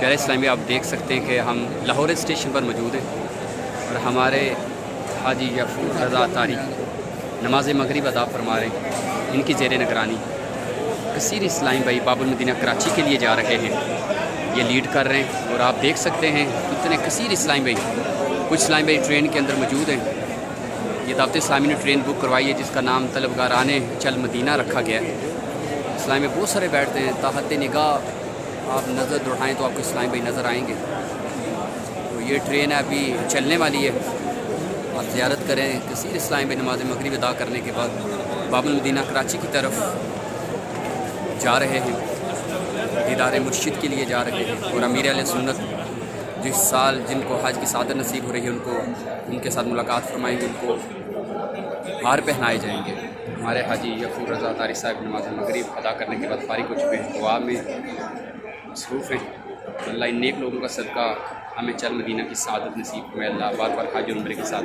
प्यारे इस्लामी, आप देख सकते हैं कि हम लाहौर स्टेशन पर मौजूद हैं और हमारे हाजी गफूर रज़ा तारी नमाज मगरिब अदा फरमा रहे हैं। इनकी ज़ेर निगरानी कसीर इस्लामी भाई बाबुल मदीना कराची के लिए जा रहे हैं। ये लीड कर रहे हैं और आप देख सकते हैं कितने कसीर इस्लामी भाई, कुछ इस्लामी भाई ट्रेन के अंदर मौजूद हैं। ये दावत इस्लामी ने ट्रेन बुक करवाई है जिसका नाम तलबगाराने चल मदीना रखा गया है। इस्लामी में बहुत सारे बैठते हैं, ताहत निगाह आप नज़र दौड़ाएँ तो आपको इस्लामी भाई नज़र आएंगे। तो ये ट्रेन अभी चलने वाली है, आप ज़ियारत करें। कसीर इस्लामी भाई नमाज मगरिब अदा करने के बाद बाबुल मदीना कराची की तरफ जा रहे हैं, दीदार मुर्शिद के लिए जा रहे हैं। और अमीर अहले सुन्नत जो इस साल जिनको हज की सादत नसीब हो रही है उनको उनके साथ मुलाकात फरमाएंगे, उनको हार पहनाए जाएंगे। हमारे हाजी गफूर रज़ा तारी साहब नमाज मगरिब अदा करने के बाद फारिग हो चुके हैं, दुआ में मसरूफ़ हैं। अल्लाह इन नेक लोगों का सदका हमें चल मदीना की सादत नसीब फरमाए। अल्लाह बार बार हाज और उम्रे के साथ